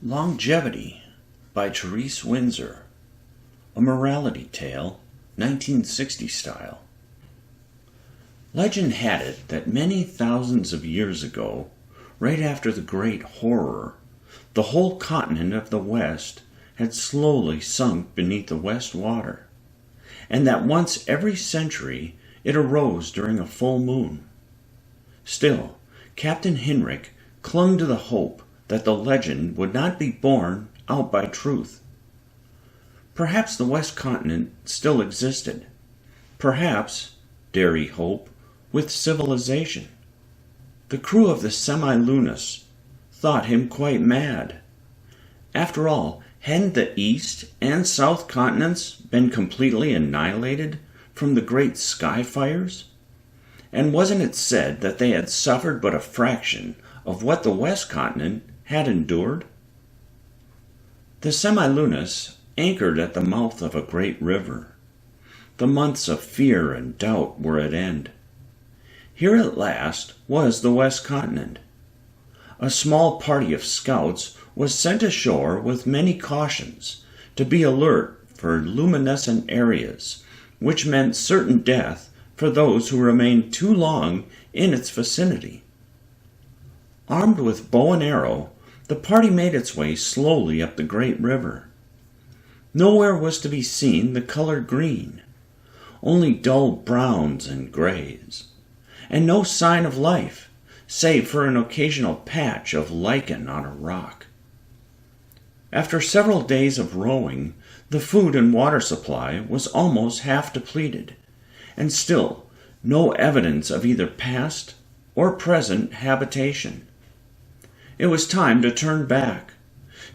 𝘍𝘪𝘵𝑗 by Therese Windser, a morality tale, 1960 style. Legend had it that many thousands of years ago, right after the Great Horror, the whole continent of the West had slowly sunk beneath the west water, and that once every century it arose during a full moon. Still, Captain Hinrik clung to the hope that the legend would not be borne out by truth. Perhaps the West Continent still existed. Perhaps, dare he hope, with civilization. The crew of the Semilunis thought him quite mad. After all, hadn't the East and South continents been completely annihilated from the great sky fires? And wasn't it said that they had suffered but a fraction of what the West Continent had endured? The Semilunis anchored at the mouth of a great river. The months of fear and doubt were at end. Here at last was the West Continent. A small party of scouts was sent ashore with many cautions to be alert for luminescent areas, which meant certain death for those who remained too long in its vicinity. Armed with bow and arrow, the party made its way slowly up the great river. Nowhere was to be seen the color green, only dull browns and grays, and no sign of life, save for an occasional patch of lichen on a rock. After several days of rowing, the food and water supply was almost half depleted, and still no evidence of either past or present habitation. It was time to turn back,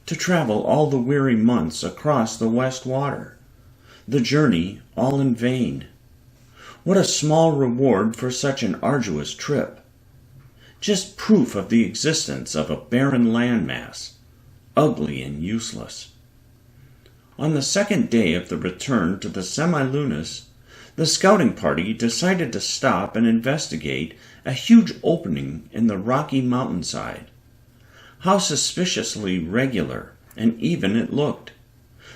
to travel all the weary months across the west water, the journey all in vain. What a small reward for such an arduous trip! Just proof of the existence of a barren landmass, ugly and useless. On the second day of the return to the Semilunis, the scouting party decided to stop and investigate a huge opening in the rocky mountainside. How suspiciously regular and even it looked,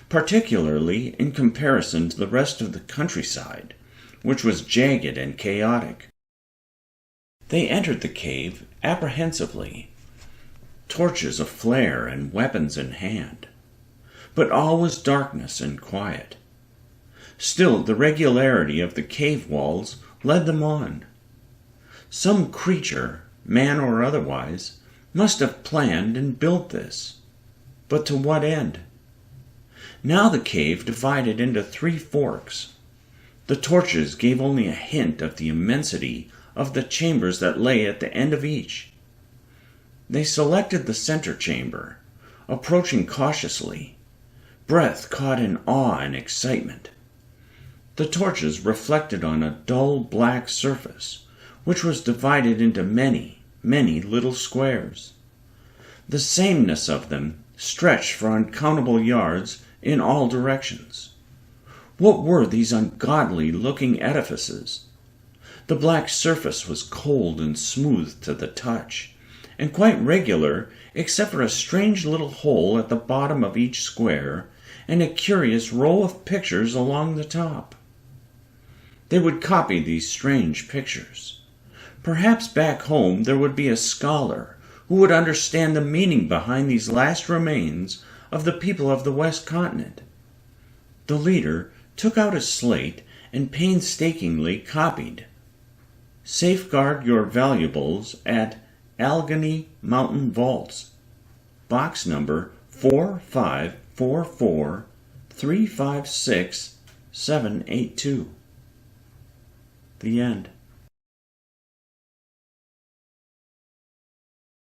particularly in comparison to the rest of the countryside, which was jagged and chaotic. They entered the cave apprehensively, torches aflare and weapons in hand, but all was darkness and quiet. Still, the regularity of the cave walls led them on. Some creature, man or otherwise, must have planned and built this. But to what end? Now the cave divided into 3 forks. The torches gave only a hint of the immensity of the chambers that lay at the end of each. They selected the center chamber, approaching cautiously, breath caught in awe and excitement. The torches reflected on a dull black surface, which was divided into many little squares. The sameness of them stretched for uncountable yards in all directions. What were these ungodly-looking edifices? The black surface was cold and smooth to the touch, and quite regular except for a strange little hole at the bottom of each square and a curious row of pictures along the top. They would copy these strange pictures. Perhaps back home there would be a scholar who would understand the meaning behind these last remains of the people of the West Continent. The leader took out a slate and painstakingly copied, "Safeguard your valuables at 𝘊𝘰𝘮𝑦𝘮𝑦 Mountain Vaults, box number 4544356782. The end.